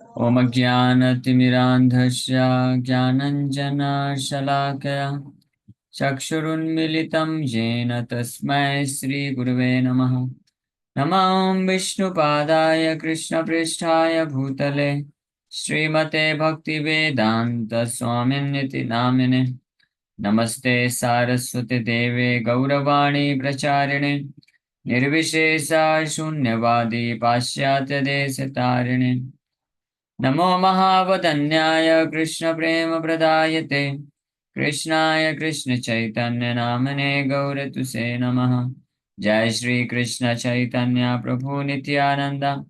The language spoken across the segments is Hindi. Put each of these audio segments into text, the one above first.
ॐ अज्ञानतिमिरान्धस्य ज्ञानञ्जनशलाकया चक्षुरुन्मिलितं येन तस्मै श्रीगुरुवे नमः। नमः विष्णुपादाय कृष्णपृष्ठाय भूतले श्रीमते भक्तिवेदान्तस्वामिन्निति नामिने। नमस्ते सारस्वती देवे गौरवाणी प्रचारिणे निर्विशेषा शून्यवादी पाश्चात्यदेशतारिणे। नमो महावदन्याय कृष्णप्रेमप्रदायते कृष्णाय कृष्णचैतन्यनामने गौरतुसे नमः। जय श्री कृष्ण चैतन्य प्रभु नित्यानंद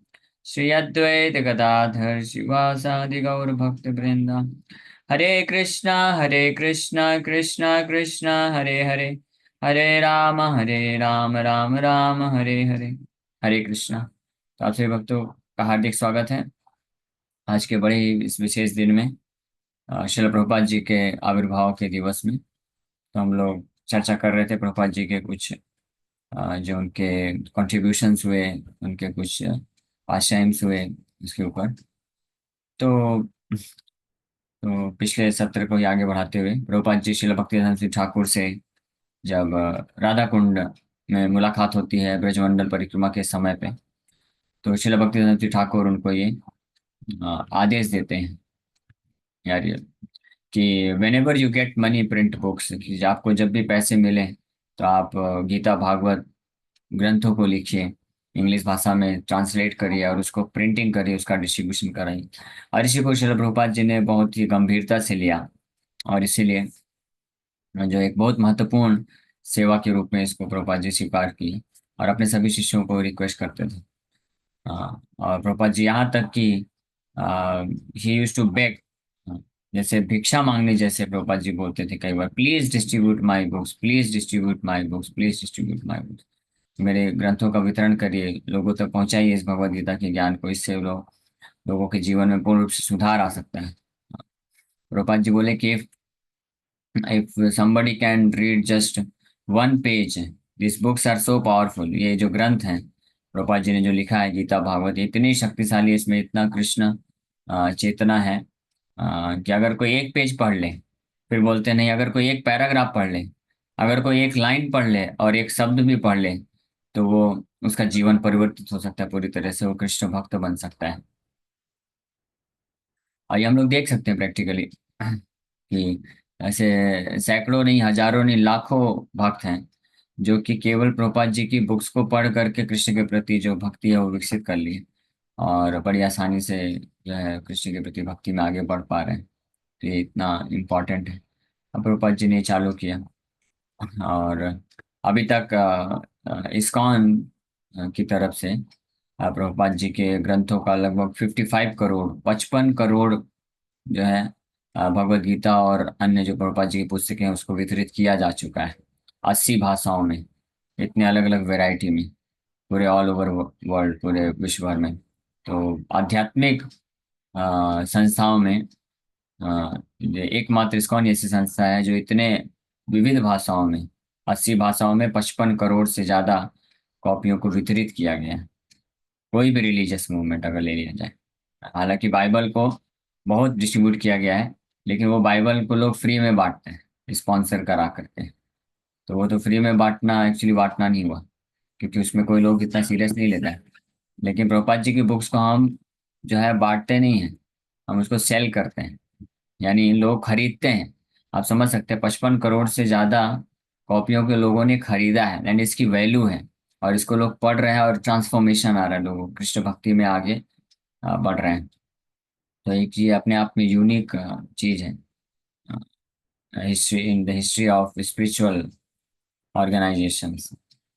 श्री अद्वैत गदाधर शिवासादि गौर भक्त वृंद। हरे कृष्णा कृष्णा कृष्णा हरे हरे, हरे राम राम राम हरे हरे। हरे कृष्णा। तो आप सभी भक्तों का हार्दिक स्वागत है आज के बड़े ही इस विशेष दिन में, श्रील प्रभुपाद जी के आविर्भाव के दिवस में। तो हम लोग चर्चा कर रहे थे प्रभुपाद जी के कुछ जो उनके कॉन्ट्रीब्यूशंस हुए, उनके कुछ पास्टाइम्स हुए उसके ऊपर। तो पिछले सत्र को ही आगे बढ़ाते हुए प्रभुपाद जी श्रील भक्तिवेदांत सिंह ठाकुर से जब राधा कुंड में मुलाकात होती है ब्रजमंडल परिक्रमा के समय पे, तो श्रील भक्तिवेदांत सिंह ठाकुर उनको ये आदेश देते हैं यार, कि when ever you get money print books, कि आपको जब भी पैसे मिले तो आप गीता भागवत ग्रंथों को लिखिए, इंग्लिश भाषा में ट्रांसलेट करिए और उसको प्रिंटिंग करिए, उसका डिस्ट्रीब्यूशन कराइए। और इसी को श्रील प्रभुपाद जी ने बहुत ही गंभीरता से लिया और इसीलिए जो एक बहुत महत्वपूर्ण सेवा के रूप में इसको प्रभुपाद जी स्वीकार की और अपने सभी शिष्यों को रिक्वेस्ट करते थे। और प्रभुपाद जी यहाँ तक कि ही यूज्ड टू बेग, जैसे भिक्षा मांगने जैसे प्रभुपाद जी बोलते थे कई बार, please distribute my books, please distribute my books, please distribute my books. मेरे ग्रंथों का वितरण करिए, लोगों तक पहुंचाइए इस भगवद गीता के ज्ञान को, इससे लोगों के जीवन में पूर्ण रूप से सुधार आ सकता है। प्रभुपाद जी बोले कि if somebody can read just one page, these books are so powerful। ये जो ग्रंथ हैं प्रभुपाद जी ने जो लिखा है गीता भागवत, ये इतनी शक्तिशाली है, इसमें इतना कृष्ण चेतना है कि अगर कोई एक पेज पढ़ ले, फिर बोलते नहीं, अगर कोई एक पैराग्राफ पढ़ ले, अगर कोई एक लाइन पढ़ ले और एक शब्द भी पढ़ ले, तो वो उसका जीवन परिवर्तित हो सकता है, पूरी तरह से वो कृष्ण भक्त बन सकता है। और ये हम लोग देख सकते हैं प्रैक्टिकली कि ऐसे सैकड़ों नहीं, हजारों नहीं, लाखों भक्त हैं जो कि केवल प्रभुपाद जी की बुक्स को पढ़ करके कृष्ण के प्रति जो भक्ति है वो विकसित कर ली है और बड़ी आसानी से जो है कृष्ण के प्रति भक्ति में आगे बढ़ पा रहे हैं। तो ये इतना इम्पोर्टेंट है। अब प्रभुपाद जी ने चालू किया और अभी तक इस्कॉन की तरफ से प्रभुपाद जी के ग्रंथों का लगभग 55 करोड़, 55 करोड़ जो है भगवत गीता और अन्य जो प्रभुपाद जी की पुस्तकें हैं उसको वितरित किया जा चुका है 80 भाषाओं में, इतने अलग अलग वैरायटी में, पूरे ऑल ओवर वर्ल्ड, पूरे विश्व भर में। तो आध्यात्मिक संस्थाओं में ये एकमात्र इस्कॉन ऐसी संस्था है जो इतने विविध भाषाओं में, 80 भाषाओं में 55 करोड़ से ज्यादा कॉपियों को वितरित किया गया है। कोई भी रिलीजियस मूवमेंट अगर ले लिया जाए, हालांकि बाइबल को बहुत डिस्ट्रीब्यूट किया गया है, लेकिन वो बाइबल को लोग फ्री में बांटते हैं स्पॉन्सर करा करके। तो वो तो फ्री में बांटना एक्चुअली बांटना नहीं हुआ, क्योंकि उसमें कोई लोग इतना सीरियस नहीं लेता है। लेकिन प्रभुपाद जी की बुक्स को हम जो है बांटते नहीं हैं, हम उसको सेल करते हैं, यानी लोग खरीदते हैं। आप समझ सकते हैं 55 करोड़ से ज्यादा कॉपियों के लोगों ने खरीदा है, यानी इसकी वैल्यू है। और इसको लोग पढ़ रहे हैं और ट्रांसफॉर्मेशन आ रहा है, लोगों को कृष्ण भक्ति में आगे बढ़ रहे हैं। तो एक ये अपने आप में यूनिक चीज है history, in the history of spiritual organisations,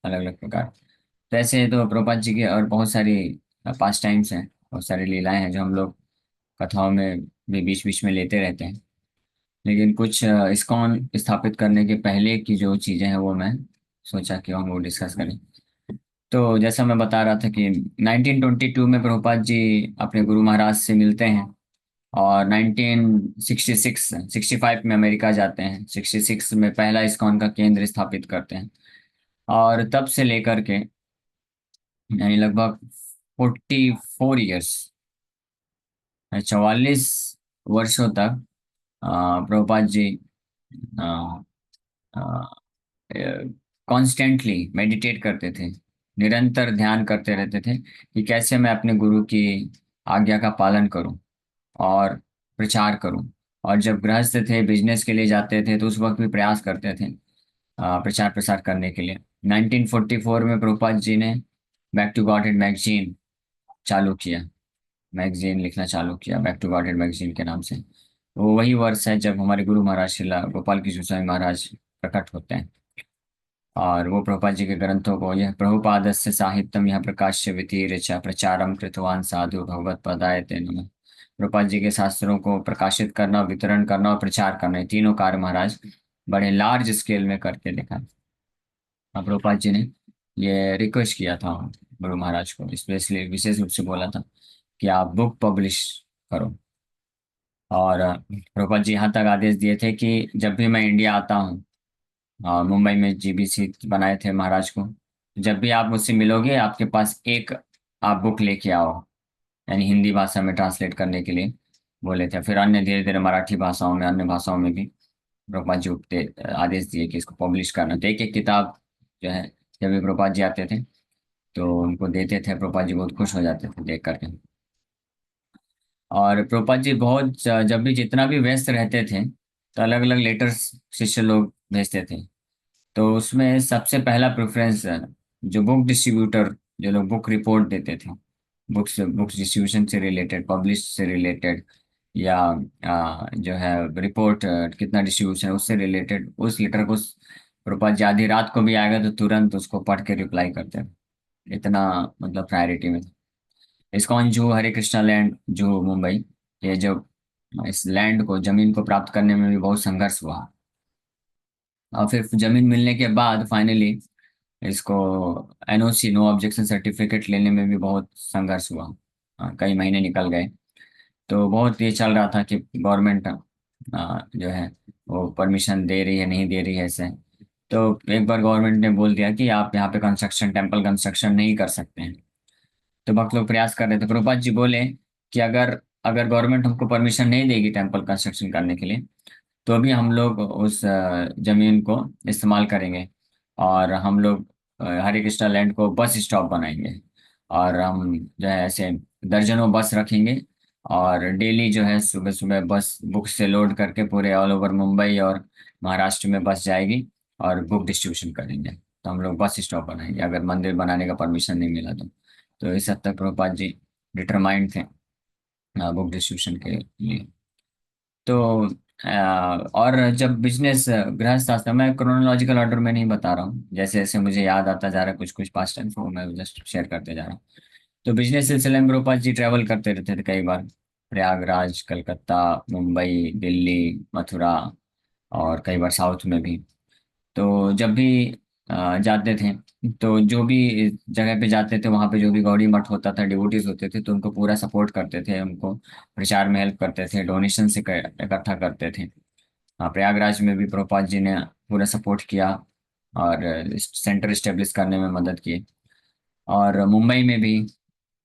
अलग अलग प्रकार। तो ऐसे तो प्रभुपाद जी के और बहुत सारी पास टाइम्स हैं, बहुत सारी लीलाएं हैं जो हम लोग कथाओं में भी बीच बीच में लेते रहते हैं। लेकिन कुछ इस्कॉन स्थापित करने के पहले की जो चीजें हैं वो मैं सोचा कि हम वो डिस्कस करें। तो जैसा मैं बता रहा था कि 1922 में प्रभुपाद जी अपने गुरु महाराज से मिलते हैं और 1966 65 में अमेरिका जाते हैं, 66 में पहला इस्कॉन का केंद्र स्थापित करते हैं। और तब से लेकर के यानी लगभग 44 ईयर्स 44 वर्षों तक प्रभुपाद जी कॉन्स्टेंटली मेडिटेट करते थे, निरंतर ध्यान करते रहते थे कि कैसे मैं अपने गुरु की आज्ञा का पालन करूं और प्रचार करूं। और जब गृहस्थ थे, बिजनेस के लिए जाते थे, तो उस वक्त भी प्रयास करते थे प्रचार प्रसार करने के लिए। 1944 में प्रभुपाद जी ने बैक टू गॉडहेड मैगजीन चालू किया, मैगजीन लिखना चालू किया बैक टू गॉडहेड मैगजीन के नाम से। वो वही वर्ष है जब हमारे गुरु महाराज श्रीला गोपाल कृष्ण स्वामी महाराज प्रकट होते हैं। और वो प्रभुपाद जी के ग्रंथों को, यह प्रभुपादस्य साहित्यम यह प्रकाश्य वितीर्य प्रचारम कृतवान साधु भगवत पदाय ते नमः। प्रभुपाद जी के शास्त्रों को प्रकाशित करना, वितरण करना और प्रचार करना, ये तीनों कार्य महाराज बड़े लार्ज स्केल में करके दिखा। अब प्रभुपाद जी ने ये रिक्वेस्ट किया था गुरु महाराज को, स्पेशली विशेष रूप से बोला था कि आप बुक पब्लिश करो। और प्रभुपाद जी यहाँ तक आदेश दिए थे कि जब भी मैं इंडिया आता हूँ, मुंबई में जीबीसी बनाए थे महाराज को, जब भी आप मुझसे मिलोगे आपके पास एक आप बुक लेके आओ, यानी हिंदी भाषा में ट्रांसलेट करने के लिए बोले थे। फिर अन्य धीरे धीरे मराठी भाषाओं में, अन्य भाषाओं में भी प्रभुपाद जी आदेश दिए कि इसको पब्लिश करना। तो एक एक किताब जो है, जब भी प्रभुपाद जी आते थे तो उनको देते थे, प्रभुपाद जी बहुत खुश हो जाते थे देख करके। और प्रभुपाद जी बहुत जब भी जितना भी व्यस्त रहते थे तो अलग अलग लेटर्स शिष्य लोग भेजते थे। तो उसमें सबसे पहला प्रेफरेंस जो बुक डिस्ट्रीब्यूटर, जो लोग बुक रिपोर्ट देते थे, बुक्स डिस्ट्रीब्यूशन से रिलेटेड, पब्लिश से रिलेटेड, या जो है रिपोर्ट कितना डिस्ट्रीब्यूशन है उससे रिलेटेड, उस लेटर को प्रभुपाद जी आधी रात को भी आएगा तो तुरंत उसको पढ़ के रिप्लाई करते थे। इतना मतलब प्रायोरिटी में था। इस्कॉन जू हरे कृष्णा लैंड जू मुंबई, ये जो इस लैंड को, जमीन को प्राप्त करने में भी बहुत संघर्ष हुआ। और फिर जमीन मिलने के बाद फाइनली इसको एनओसी, नो ऑब्जेक्शन सर्टिफिकेट लेने में भी बहुत संघर्ष हुआ। कई महीने निकल गए। तो बहुत ये चल रहा था कि गवर्नमेंट जो है वो परमिशन दे रही है नहीं दे रही है ऐसे। तो एक बार गवर्नमेंट ने बोल दिया कि आप यहाँ पे कंस्ट्रक्शन, टेम्पल कंस्ट्रक्शन नहीं कर सकते हैं। तो भक्त लोग प्रयास कर रहे थे। प्रभुपाद जी बोले कि अगर अगर गवर्नमेंट हमको परमिशन नहीं देगी टेम्पल कंस्ट्रक्शन करने के लिए, तो भी हम लोग उस जमीन को इस्तेमाल करेंगे और हम लोग हरे कृष्णा लैंड को बस स्टॉप बनाएंगे। और हम जो है ऐसे दर्जनों बस रखेंगे और डेली जो है सुबह सुबह बस बुक से लोड करके पूरे ऑल ओवर मुंबई और महाराष्ट्र में बस जाएगी और बुक डिस्ट्रीब्यूशन करेंगे। तो हम लोग बस स्टॉप बनाएंगे अगर मंदिर बनाने का परमिशन नहीं मिला तो इस हद तक प्रभुपाद जी डिटरमाइंड थे बुक डिस्ट्रीब्यूशन के लिए। तो और जब बिजनेस गृहस्थ आश्रम, मैं क्रोनोलॉजिकल ऑर्डर में नहीं बता रहा हूँ, जैसे जैसे मुझे याद आता जा रहा है कुछ कुछ पास्ट टाइम को मैं जस्ट शेयर करते जा रहा हूँ। तो बिजनेस सिलसिले में रूपा जी ट्रैवल करते रहते थे कई बार, प्रयागराज, कलकत्ता, मुंबई, दिल्ली, मथुरा, और कई बार साउथ में भी। तो जब भी जाते थे तो जो भी जगह पे जाते थे वहां पे जो भी गौड़ी मठ होता था, डिवोटीज होते थे, तो उनको पूरा सपोर्ट करते थे, उनको प्रचार में हेल्प करते थे, डोनेशन से इकट्ठा करते थे। हाँ, प्रयागराज में भी प्रभुपाद जी ने पूरा सपोर्ट किया और सेंटर स्टेब्लिश करने में मदद की। और मुंबई में भी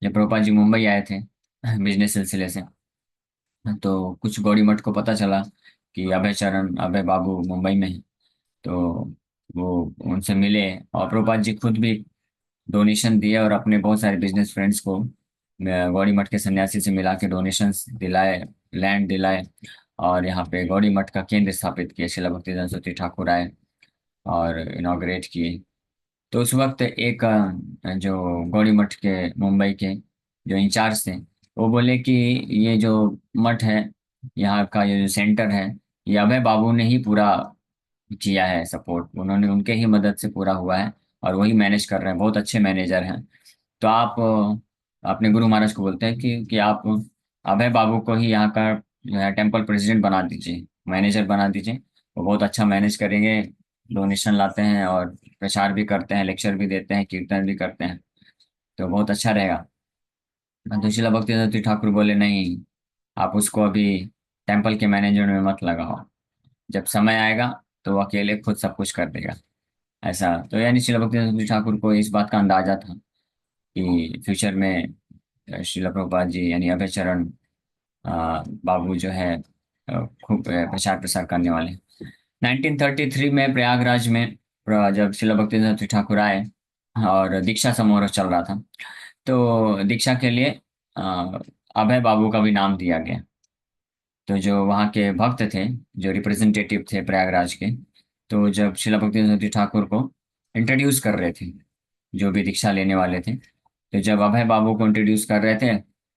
जब प्रभुपाद जी मुंबई आए थे बिजनेस सिलसिले से, तो कुछ गौड़ी मठ को पता चला कि अभय चरण, अभय बाबू मुंबई में है। तो वो उनसे मिले और प्रभुपाद जी खुद भी डोनेशन दिए और अपने बहुत सारे बिजनेस फ्रेंड्स को गौड़ी मठ के सन्यासी से मिला के डोनेशंस दिलाए, लैंड दिलाए, और यहाँ पे गौड़ी मठ का केंद्र स्थापित किया, शिला भक्तिदान सरस्वती ठाकुर आए और इनॉग्रेट किए। तो उस वक्त एक जो गौड़ी मठ के मुंबई के जो इंचार्ज थे, वो बोले कि ये जो मठ है, यहाँ का ये जो सेंटर है, ये अभय बाबू ने ही पूरा किया है सपोर्ट, उन्होंने, उनके ही मदद से पूरा हुआ है और वही मैनेज कर रहे हैं, बहुत अच्छे मैनेजर हैं। तो आप अपने गुरु महाराज को बोलते हैं कि आप अभय बाबू को ही यहाँ का जो है टेम्पल प्रेसिडेंट बना दीजिए, मैनेजर बना दीजिए। वो बहुत अच्छा मैनेज करेंगे, डोनेशन लाते हैं और प्रचार भी करते हैं, लेक्चर भी देते हैं, कीर्तन भी करते हैं, तो बहुत अच्छा रहेगा। तो शिला भक्ति ठाकुर बोले नहीं, आप उसको अभी टेम्पल के मैनेजमेंट में मत लगाओ, जब समय आएगा तो वो अकेले खुद सब कुछ कर देगा। ऐसा तो यानी शिला भक्ति ठाकुर को इस बात का अंदाजा था कि फ्यूचर में शिला प्रभुपाद जी यानी अभय चरण बाबू जो है खूब प्रचार प्रसार करने वाले। 1933 में प्रयागराज में जब श्रील भक्तिवेदांत ठाकुर आए और दीक्षा समारोह चल रहा था, तो दीक्षा के लिए अ, अभय बाबू का भी नाम दिया गया। तो जो वहाँ के भक्त थे, जो रिप्रेजेंटेटिव थे प्रयागराज के, तो जब श्रील भक्तिवेदांत ठाकुर को इंट्रोड्यूस कर रहे थे, जो भी दीक्षा लेने वाले थे, तो जब अभय बाबू को इंट्रोड्यूस कर रहे थे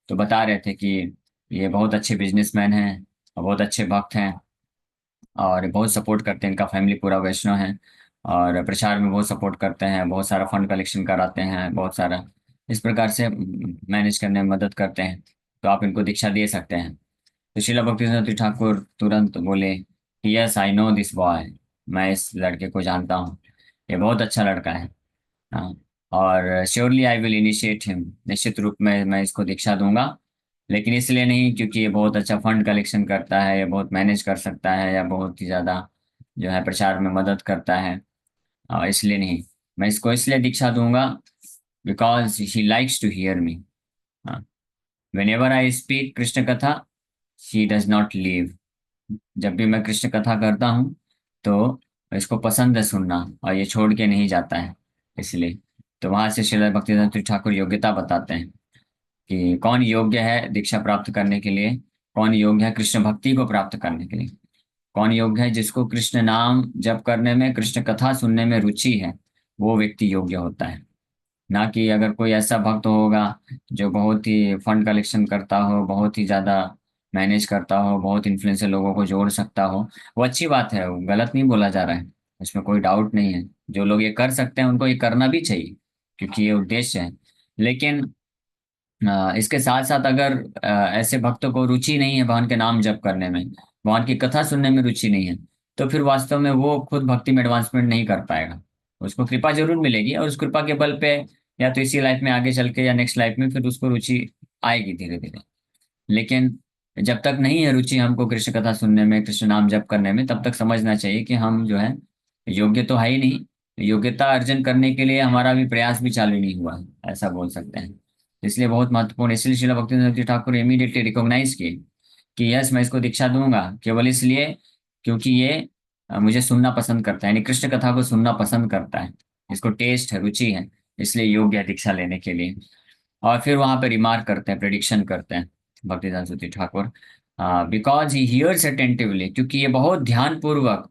तो बता रहे थे कि ये बहुत अच्छे बिजनेसमैन हैं और बहुत अच्छे भक्त हैं और बहुत सपोर्ट करते हैं, इनका फैमिली पूरा वैष्णव है और प्रचार में बहुत सपोर्ट करते हैं, बहुत सारा फंड कलेक्शन कराते हैं, बहुत सारा इस प्रकार से मैनेज करने में मदद करते हैं, तो आप इनको दीक्षा दे सकते हैं। तो शिला भक्तिवेदांत ठाकुर तुरंत बोले कि yes I know this boy, मैं इस लड़के को जानता हूँ, ये बहुत अच्छा लड़का है। हाँ, और surely I will initiate him, निश्चित रूप में मैं इसको दीक्षा दूंगा, लेकिन इसलिए नहीं क्योंकि ये बहुत अच्छा फंड कलेक्शन करता है, ये बहुत मैनेज कर सकता है या बहुत ही ज़्यादा जो है प्रचार में मदद करता है, इसलिए नहीं, मैं इसको इसलिए दीक्षा दूंगा because he likes to hear me. हाँ, whenever I speak Krishna katha she does not leave, जब भी मैं कृष्ण कथा करता हूँ तो इसको पसंद है सुनना और ये छोड़ के नहीं जाता है, इसलिए। तो वहां से श्रील भक्तिवेदांत ठाकुर योग्यता बताते हैं कि कौन योग्य है दीक्षा प्राप्त करने के लिए, कौन योग्य है कृष्ण भक्ति को प्राप्त करने के लिए, कौन योग्य है जिसको कृष्ण नाम जप करने में, कृष्ण कथा सुनने में रुचि है, वो व्यक्ति योग्य होता है। ना कि अगर कोई ऐसा भक्त होगा जो बहुत ही फंड कलेक्शन करता हो, बहुत ही ज्यादा मैनेज करता हो, बहुत इन्फ्लुएंसर लोगों को जोड़ सकता हो, वो अच्छी बात है, वो गलत नहीं बोला जा रहा है, इसमें कोई डाउट नहीं है। जो लोग ये कर सकते हैं उनको ये करना भी चाहिए क्योंकि ये उद्देश्य है। लेकिन इसके साथ साथ अगर ऐसे भक्तों को रुचि नहीं है भगवान के नाम जप करने में, भगवान की कथा सुनने में रुचि नहीं है, तो फिर वास्तव में वो खुद भक्ति में एडवांसमेंट नहीं कर पाएगा। उसको कृपा जरूर मिलेगी और उस कृपा के बल पे या तो इसी लाइफ में आगे चल के या नेक्स्ट लाइफ में फिर उसको रुचि आएगी धीरे धीरे। लेकिन जब तक नहीं है रुचि हमको कृष्ण कथा सुनने में, कृष्ण नाम जप करने में, तब तक समझना चाहिए कि हम जो है योग्य तो है ही नहीं, योग्यता अर्जन करने के लिए हमारा भी प्रयास भी चालू नहीं हुआ है, ऐसा बोल सकते हैं। इसलिए बहुत महत्वपूर्ण, इसलिए श्रील भक्तिवेदांत ठाकुर इमीडिएटली रिकॉग्नाइज किए कि यस मैं इसको दीक्षा दूंगा, केवल इसलिए क्योंकि ये मुझे सुनना पसंद करता है, यानी कृष्ण कथा को सुनना पसंद करता है, इसको टेस्ट है, रुचि है, इसलिए योग्य है दीक्षा लेने के लिए। और फिर वहां पे रिमार्क करते हैं, प्रेडिक्शन करते हैं भक्तिदान सुति Thakur, because he hears attentively, क्योंकि ये बहुत ध्यान पूर्वक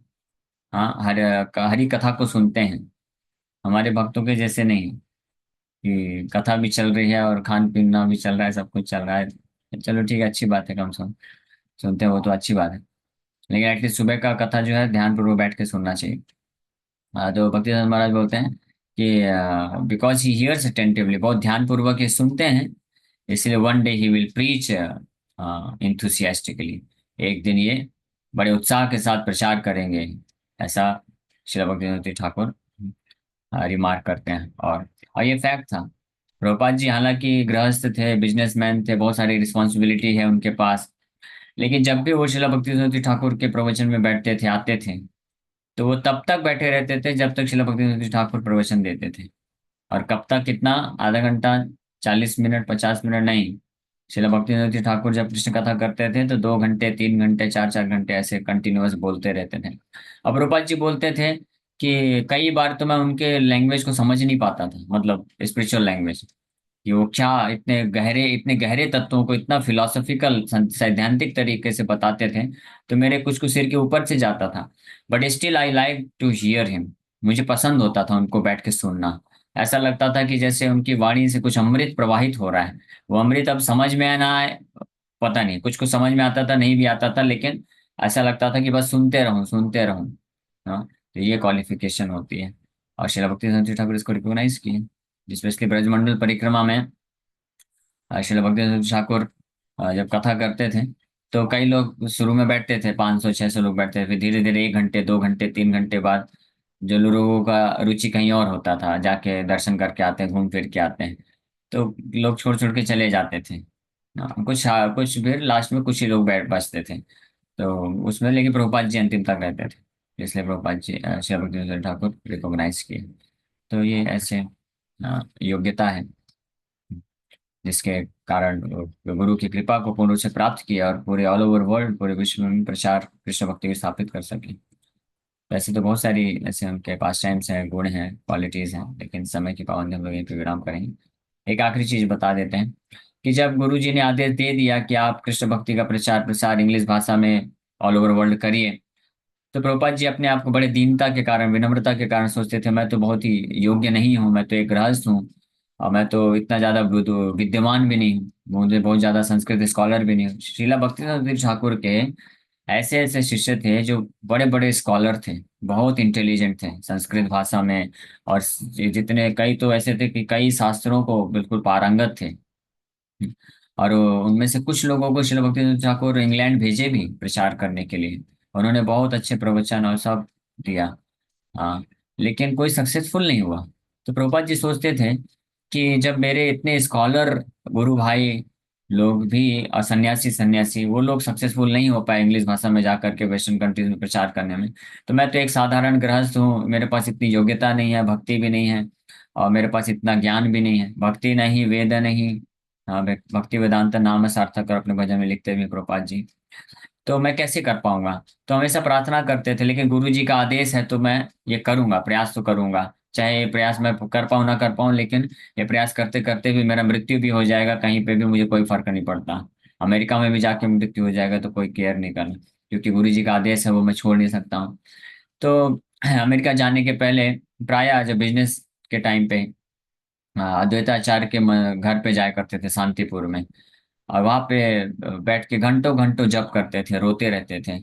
हाँ हरि कथा को सुनते हैं, हमारे भक्तों के जैसे नहीं कि कथा भी चल रही है और खान पीना भी चल रहा है, सब कुछ चल रहा है, चलो ठीक है अच्छी बात है, कम से कम सुनते हैं वो तो अच्छी बात है, लेकिन एटलीस्ट सुबह का कथा जो है ध्यान पूर्वक बैठ के सुनना चाहिए। तो भक्तिदास महाराज बोलते हैं बिकॉज ही हियर्स अटेंटिवली, बहुत ध्यान पूर्वक ये सुनते हैं, इसलिए one day he will preach enthusiastically, एक दिन ये बड़े उत्साह के साथ प्रचार करेंगे, ऐसा श्री भक्तिवेदांत ठाकुर रिमार्क करते हैं। और ये फैक्ट था। प्रभुपाद जी हालांकि गृहस्थ थे, बिजनेसमैन थे, बहुत सारी रिस्पॉन्सिबिलिटी है उनके पास, लेकिन जब भी वो श्रील भक्तिवेदांत ठाकुर के प्रवचन में बैठते थे, आते थे, तो वो तब तक बैठे रहते थे जब तक श्रील भक्तिवेदांत ठाकुर प्रवचन देते थे। और कब तक, कितना, आधा घंटा, 40 मिनट, 50 मिनट नहीं, श्रील भक्तिवेदांत ठाकुर जब कृष्ण कथा करते थे तो 2 घंटे, 3 घंटे, 4 4 घंटे ऐसे कंटिन्यूअस बोलते रहते थे। अब रूपा जी बोलते थे कि कई बार तो मैं उनके लैंग्वेज को समझ नहीं पाता था, मतलब स्पिरिचुअल लैंग्वेज, कि वो क्या इतने गहरे तत्वों को इतना फिलोसॉफिकल सैद्धांतिक तरीके से बताते थे, तो मेरे कुछ कुछ सिर के ऊपर से जाता था, but still I like to hear him, मुझे पसंद होता था उनको बैठ के सुनना। ऐसा लगता था कि जैसे उनकी वाणी से कुछ अमृत प्रवाहित हो रहा है, वो अमृत अब समझ में आना आए पता नहीं, कुछ कुछ समझ में आता था, नहीं भी आता था, लेकिन ऐसा लगता था कि बस सुनते रहूं सुनते रहूं। हाँ, तो ये क्वालिफिकेशन होती है। और शिला भक्ति संत ठाकुर इसको रिकॉग्नाइज किए, स्पेशली ब्रजमंडल परिक्रमा में श्रील भक्ति ठाकुर जब कथा करते थे तो कई लोग शुरू में बैठते थे, 500 600 लोग बैठते थे, फिर धीरे धीरे 1 घंटे, 2 घंटे, 3 घंटे बाद जो लोगों का रुचि कहीं और होता था, जाके दर्शन करके आते हैं, घूम फिर के आते हैं, तो लोग छोड़ छोड़ के चले जाते थे। कुछ फिर लास्ट में कुछ ही लोग बैठ बचते थे, तो उसमें लेकिन प्रभुपाद जी अंतिम तक रहते थे, इसलिए प्रभुपाद जी श्री भक्ति ठाकुर रिकॉग्नाइज किए। तो ये ऐसे योग्यता है जिसके कारण गुरु की कृपा को पूर्ण रूप से प्राप्त किया और पूरे ऑल ओवर वर्ल्ड, पूरे विश्व में प्रचार कृष्ण भक्ति को स्थापित कर सके। वैसे तो बहुत सारी ऐसे उनके पास टाइम्स हैं, गुण हैं, क्वालिटीज हैं, लेकिन समय की पाबंदी हम लोग यहीं पे विराम करेंगे। एक आखिरी चीज बता देते हैं कि जब गुरु जी ने आदेश दे दिया कि आप कृष्ण भक्ति का प्रचार प्रसार इंग्लिश भाषा में ऑल ओवर वर्ल्ड करिए, तो प्रभुपाद जी अपने आप को बड़े दीनता के कारण, विनम्रता के कारण सोचते थे मैं तो बहुत ही योग्य नहीं हूँ, मैं तो एक गृहस्थ हूँ, और मैं तो इतना ज्यादा विद्यमान भी नहीं हूँ, मुझे बहुत ज्यादा संस्कृत स्कॉलर भी नहीं हूँ। श्रीला भक्तिवेदांत ठाकुर के ऐसे ऐसे शिष्य थे जो बड़े बड़े स्कॉलर थे, बहुत इंटेलिजेंट थे संस्कृत भाषा में, और जितने कई तो ऐसे थे कि कई शास्त्रों को बिल्कुल पारंगत थे। और उनमें से कुछ लोगों को श्रील भक्ति ठाकुर इंग्लैंड भेजे भी प्रचार करने के लिए। उन्होंने बहुत अच्छे प्रवचन और सब दिया। हाँ, लेकिन कोई सक्सेसफुल नहीं हुआ। तो प्रभुपाद जी सोचते थे कि जब मेरे इतने स्कॉलर गुरु भाई लोग भी और सन्यासी सन्यासी वो लोग सक्सेसफुल नहीं हो पाए इंग्लिश भाषा में जाकर के वेस्टर्न कंट्रीज में प्रचार करने में, तो मैं तो एक साधारण गृहस्थ हूँ, मेरे पास इतनी योग्यता नहीं है, भक्ति भी नहीं है, और मेरे पास इतना ज्ञान भी नहीं है, भक्ति नहीं, वेद नहीं। हाँ, भक्ति वेदांत नाम सार्थक और अपने भजन में लिखते भी प्रभुपाद जी। तो मैं कैसे कर पाऊंगा? तो हमेशा प्रार्थना करते थे, लेकिन गुरु जी का आदेश है तो मैं ये करूंगा, प्रयास तो करूंगा, चाहे ये प्रयास मैं कर पाऊं ना कर पाऊं, लेकिन ये प्रयास करते करते भी मेरा मृत्यु भी हो जाएगा कहीं पे भी, मुझे कोई फर्क नहीं पड़ता। अमेरिका में भी जाके मृत्यु हो जाएगा तो कोई केयर नहीं करना, क्योंकि गुरु जी का आदेश है, वो मैं छोड़ नहीं सकता हूँ। तो अमेरिका जाने के पहले प्रायः जब बिजनेस के टाइम पे अद्वैताचार्य के घर पे जाया करते थे शांतिपुर में, और वहां पे बैठ के घंटों घंटों जप करते थे, रोते रहते थे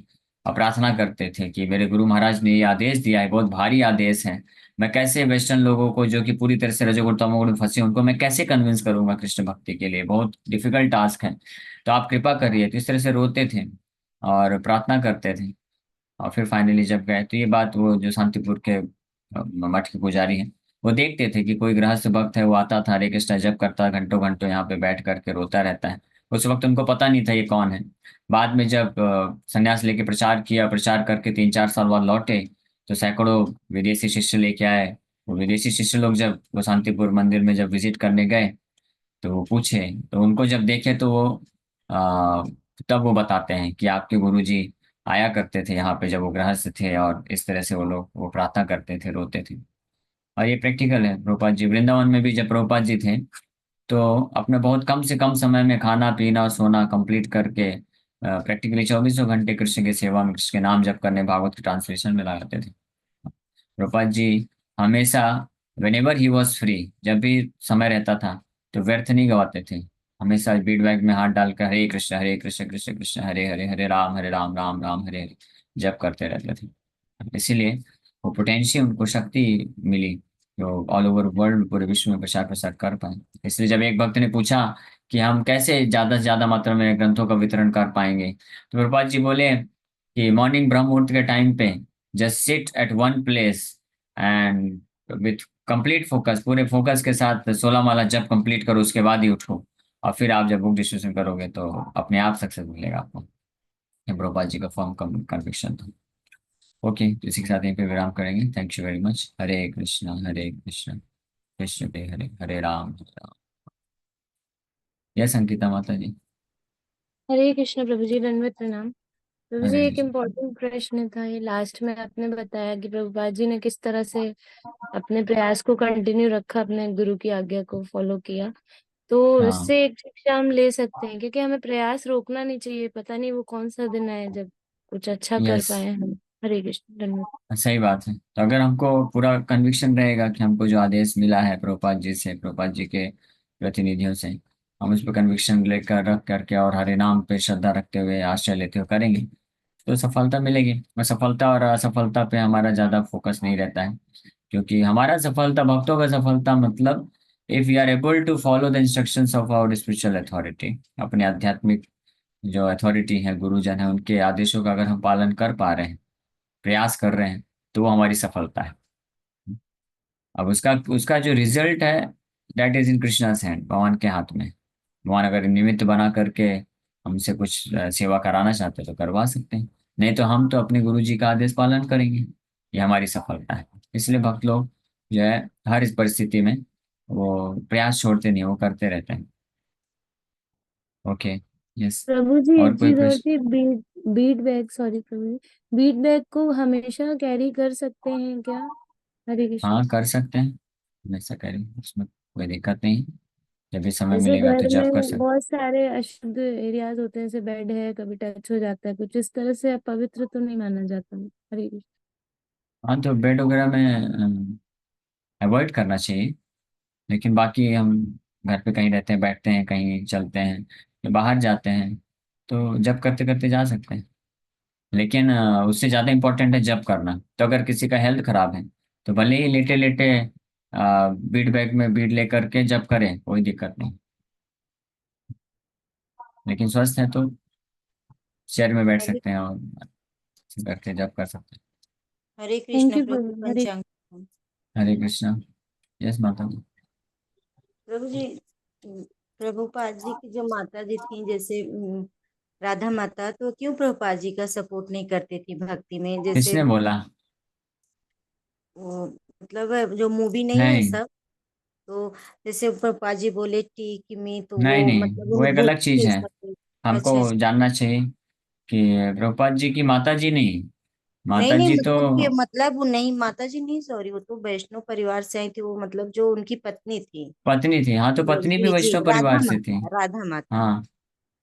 और प्रार्थना करते थे कि मेरे गुरु महाराज ने ये आदेश दिया है, बहुत भारी आदेश है, मैं कैसे वेस्टर्न लोगों को जो कि पूरी तरह से रजोगुण तमोगुण में फंसे हैं, उनको मैं कैसे कन्विंस करूंगा कृष्ण भक्ति के लिए, बहुत डिफिकल्ट टास्क है, तो आप कृपा करिए। तो इस तरह से रोते थे और प्रार्थना करते थे। और फिर फाइनली जब गए तो ये बात वो जो शांतिपुर के मठ के पुजारी हैं, वो देखते थे कि कोई गृहस्थ भक्त है, वो आता था, हरे कृष्णा जप करता, घंटों घंटों यहाँ पे बैठ करके रोता रहता है। उस वक्त उनको पता नहीं था ये कौन है। बाद में जब संन्यास लेके प्रचार किया, प्रचार करके 3-4 साल बाद लौटे, तो सैकड़ों विदेशी शिष्य लेके आए। वो विदेशी शिष्य लोग जब वो शांतिपुर मंदिर में जब विजिट करने गए, तो वो पूछे, तो उनको जब देखे तो वो आ, तब वो बताते हैं कि आपके गुरुजी आया करते थे यहाँ पे जब वो गृहस्थ थे, और इस तरह से वो लोग वो प्रार्थना करते थे, रोते थे। और ये प्रैक्टिकल है। प्रभुपाद जी वृंदावन में भी जब प्रभुपाद जी थे, तो अपने बहुत कम से कम समय में खाना पीना और सोना कंप्लीट करके प्रैक्टिकली 24 घंटे कृष्ण की सेवा में, कृष्ण के नाम जप करने, भागवत के ट्रांसलेशन में लगाते थे। प्रभुपाद जी हमेशा वेनेवर ही वॉज फ्री, जब भी समय रहता था, तो व्यर्थ नहीं गवाते थे। हमेशा बीट बैग में हाथ डालकर हरे कृष्ण कृष्ण कृष्ण हरे हरे, हरे राम राम राम हरे हरे जप करते रहते थे। इसीलिए वो पोटेंशियल, उनको शक्ति मिली जो ऑल ओवर वर्ल्ड, पूरे विश्व में प्रचार प्रसार कर पाए। इसलिए जब एक भक्त ने पूछा कि हम कैसे ज्यादा से ज्यादा मात्रा में ग्रंथों का वितरण कर पाएंगे, तो प्रभुपाद जी बोले कि मॉर्निंग ब्रह्म मुहूर्त के टाइम पे just sit at one place and with complete focus, पूरे फोकस के साथ 16 माला जब कंप्लीट करो, उसके बाद ही उठो, और फिर आप जब बुक डिस्ट्रीब्यूशन करोगे तो अपने आप सक्सेस मिलेगा आपको। ये प्रभुपाद जी का फर्म कन्विक्शन था। ओके, तो इसी के साथ यहीं पे विराम करेंगे। Thank you very much. Hare Krishna Krishna पे हरे, हरे राम। यस अंकिता माता जी। हरे कृष्ण प्रभु जी, दंडवत प्रणाम। प्रभु जी, हरे एक कृष्ण। इम्पोर्टेंट प्रश्न था ये लास्ट में आपने बताया कि प्रभुपाद जी ने किस तरह से अपने प्रयास को कंटिन्यू रखा, अपने गुरु की आज्ञा को फॉलो किया। तो हाँ। इससे एक शिक्षा हम ले सकते हैं क्योंकि हमें प्रयास रोकना नहीं चाहिए। पता नहीं वो कौन सा दिन है जब कुछ अच्छा कर यस, पाए हम। हरे कृष्ण, धन्यवाद। सही बात है। तो अगर हमको पूरा कन्विक्शन रहेगा कि हमको जो आदेश मिला है प्रभुपाद जी से, प्रभुपाद जी के प्रतिनिधियों से, हम उस पर कन्विक्शन लेकर रख करके और हरे नाम पे श्रद्धा रखते हुए, आश्रय लेते हुए करेंगे, तो सफलता मिलेगी। और सफलता और असफलता पे हमारा ज्यादा फोकस नहीं रहता है, क्योंकि हमारा सफलता, भक्तों का सफलता मतलब if you are able to follow the instructions of our spiritual authority, अपने आध्यात्मिक जो अथॉरिटी है, गुरुजन है, उनके आदेशों का अगर हम पालन कर पा रहे हैं, प्रयास कर रहे हैं, तो वो हमारी सफलता है। अब उसका उसका जो रिजल्ट है, दैट इज इन कृष्णा's हैंड, भगवान के हाथ में। भगवान अगर निमित्त बना करके हमसे कुछ सेवा कराना चाहते हैं तो करवा सकते हैं, नहीं तो हम तो अपने गुरु जी का आदेश पालन करेंगे। ये हमारी सफलता है। इसलिए भक्त लोग जो है हर इस परिस्थिति में वो प्रयास छोड़ते नहीं, वो करते रहते हैं। ओके। यस। प्रभु जी एक और कोई चीज और प्रश्न? थी, बीट बीट बैग, सॉरी प्रभु जी, बीट बैग को हमेशा कैरी कर सकते हैं क्या? हरे कृष्ण। हाँ, कर सकते हैं, हमेशा करें, उसमें कोई दिक्कत नहीं। जब भी समय जैसे मिलेगा तो घर जब कर में सकते। बहुत सारे अशुद्ध एरियाज होते हैं, जैसे बेड है कभी टच हो जाता है कुछ इस तरह से, पवित्र तो नहीं माना जाता। हरे कृष्ण। हाँ, तो बेड वगैरह में अवॉइड करना चाहिए। लेकिन बाकी हम घर पे कहीं रहते हैं, बैठते हैं, कहीं चलते हैं या बाहर जाते हैं, तो जब करते करते जा सकते हैं। लेकिन उससे ज़्यादा इम्पोर्टेंट है जब करना। तो अगर किसी का हेल्थ खराब है तो भले ही लेटे लेटे बीड बैग में बीड लेकर के जब करें, कोई दिक्कत नहीं। लेकिन स्वस्थ है तो चेयर में बैठ हरे सकते हैं और करके जब कर सकते हरे थैंक कृष्ण यू प्रभु। प्रभु। हरे पंचांग। हैं। हरे कृष्णा। यस माता जी। प्रभु जी, प्रभुपाद जी की जो माता जी थी, जैसे राधा माता, तो क्यों प्रभुपाद जी का सपोर्ट नहीं करती थी भक्ति में? जैसे किसने बोला? वो, मतलब जो मूवी नहीं है नहीं सब, तो जैसे प्रभुपाद जी बोले टीक में, तो नहीं वो नहीं, मतलब वो एक उनको अलग चीज थे है। सपोर्ट। हमको अच्छा अच्छा। जानना चाहिए कि प्रभुपाद जी की माता जी नहीं, नहीं माता नहीं, जी तो मतलब कि मतलब वो नहीं, माता जी नहीं, सॉरी, वो तो वैष्णव परिवार से आई थी, वो मतलब जो उनकी पत्नी थी। पत्नी थी। हाँ, तो पत्नी भी जी जी, वैष्णव परिवार राधा से थी। माता, राधा माता। हाँ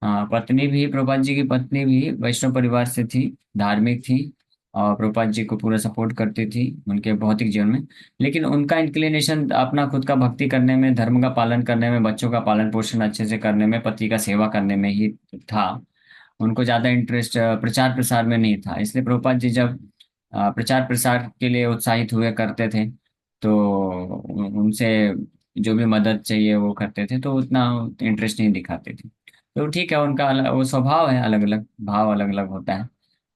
हाँ, पत्नी भी, प्रभुपाद जी की पत्नी भी वैष्णव परिवार से थी, धार्मिक थी, और प्रभुपाद जी को पूरा सपोर्ट करती थी उनके भौतिक जीवन में। लेकिन उनका इंक्लिनेशन अपना खुद का भक्ति करने में, धर्म का पालन करने में, बच्चों का पालन पोषण अच्छे से करने में, पति का सेवा करने में ही था। उनको ज्यादा इंटरेस्ट प्रचार प्रसार में नहीं था। इसलिए प्रभुपाद जी जब प्रचार प्रसार के लिए उत्साहित हुए करते थे, तो उनसे जो भी मदद चाहिए वो करते थे, तो उतना इंटरेस्ट नहीं दिखाते थे। तो ठीक है, उनका वो स्वभाव है, अलग अलग भाव अलग अलग होता है।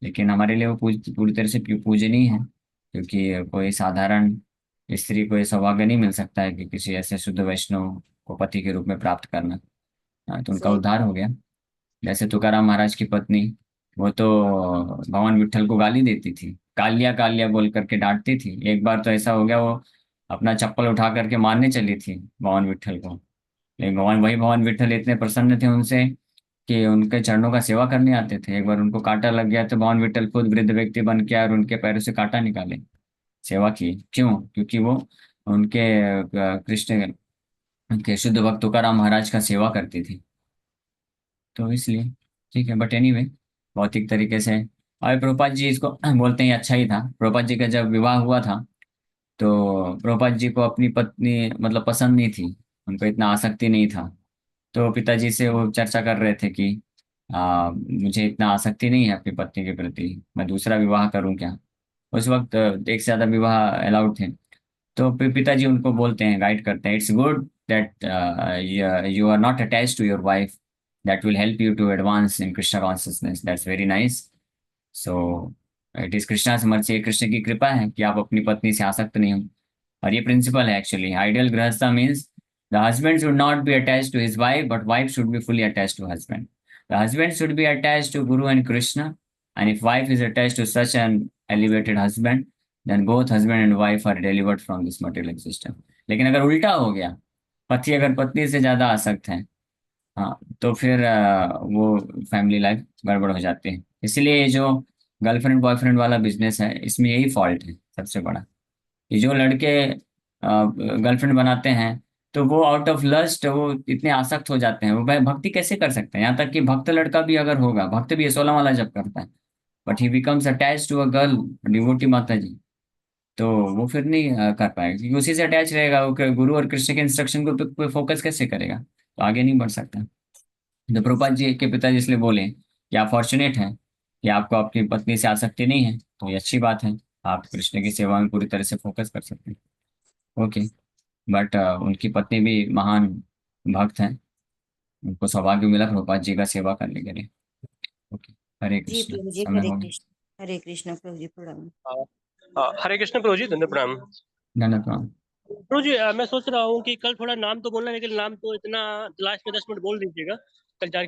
लेकिन हमारे लिए वो पूरी तरह से पूजनीय है, क्योंकि कोई साधारण स्त्री को ये सौभाग्य नहीं मिल सकता है कि किसी ऐसे शुद्ध वैष्णव को पति के रूप में प्राप्त करना। हाँ, तो उनका सही। उद्धार हो गया। जैसे तुकाराम महाराज की पत्नी, वो तो भगवान विट्ठल को गाली देती थी, कालिया कालिया बोल करके डांटती थी। एक बार तो ऐसा हो गया, वो अपना चप्पल उठा करके मारने चली थी भगवान विट्ठल को। लेकिन भगवान विट्ठल इतने प्रसन्न थे उनसे कि उनके चरणों का सेवा करने आते थे। एक बार उनको कांटा लग गया तो भगवान विट्ठल खुद वृद्ध व्यक्ति बन के और उनके पैरों से कांटा निकाले, सेवा की। क्यों? क्योंकि वो उनके कृष्ण के शुद्ध भक्त तुकाराम महाराज का सेवा करती थी। तो इसलिए ठीक है, बट एनीवे, भौतिक तरीके से। और प्रभुपाद जी इसको बोलते हैं अच्छा ही था। प्रभुपाद जी का जब विवाह हुआ था, तो प्रभुपाद जी को अपनी पत्नी मतलब पसंद नहीं थी, उनको इतना आसक्ति नहीं था। तो पिताजी से वो चर्चा कर रहे थे कि मुझे इतना आसक्ति नहीं है अपनी पत्नी के प्रति, मैं दूसरा विवाह करूं क्या? उस वक्त एक से ज्यादा विवाह अलाउड थे। तो पिताजी उनको बोलते हैं, गाइड करते हैं, it's good that you are not attach to your wife, that will help you to advance in Krishna consciousness, that's very nice. So it is Krishna's मर्जी, कृष्ण की कृपा है कि आप अपनी पत्नी से आसक्त नहीं हो। और ये प्रिंसिपल है actually. Ideal गृहस्था means the husband should not be attached to his wife, but wife should be fully attached to husband. The husband should be attached to Guru and Krishna, and if wife is attached to such an elevated husband, then both husband and wife are delivered from this material existence. लेकिन अगर उल्टा हो गया, पति अगर पत्नी से ज्यादा आसक्त है, हाँ, तो फिर वो फैमिली लाइफ गड़बड़ हो जाती है। इसीलिए ये जो गर्लफ्रेंड बॉयफ्रेंड वाला बिजनेस है, इसमें यही फॉल्ट है सबसे बड़ा। ये जो लड़के गर्लफ्रेंड बनाते हैं, तो वो आउट ऑफ लस्ट वो इतने आसक्त हो जाते हैं, वो भाई भक्ति कैसे कर सकते हैं? यहाँ तक कि भक्त लड़का भी अगर होगा, भक्त भी ये 16 माला जप करता है, but he becomes attached to a girl, devotee माता जी, तो वो फिर नहीं कर पाएगा, क्योंकि उसी से अटैच रहेगा। वो गुरु और कृष्ण के इंस्ट्रक्शन को पे फोकस कैसे करेगा? तो आगे नहीं बढ़ सकता। तो प्रभुपाद जी के पिताजी इसलिए बोले कि आप फॉर्चुनेट हैं कि आपको आपकी पत्नी से आसक्ति नहीं है, तो ये अच्छी बात है, आप कृष्ण की सेवा में पूरी तरह से फोकस कर सकते हैं। ओके। बट उनकी पत्नी भी महान भक्त हैं, उनको सौभाग्य मिला प्रभुपाद जी का सेवा करने के लिए। ओके। हरे जी कृष्ण, प्रभु जी, समय हरे हो गया। कृष्ण, हरे कृष्ण प्रभु जी, प्रणाम। हाँ। हाँ, हरे कृष्ण प्रभु जी, धन्य प्रणाम। धन्यवाद प्रणाम। प्रभु जी, मैं सोच रहा हूँ कि कल थोड़ा नाम तो बोलना है, लेकिन नाम तो इतना लास्ट में 10 मिनट बोल दीजिएगा, कल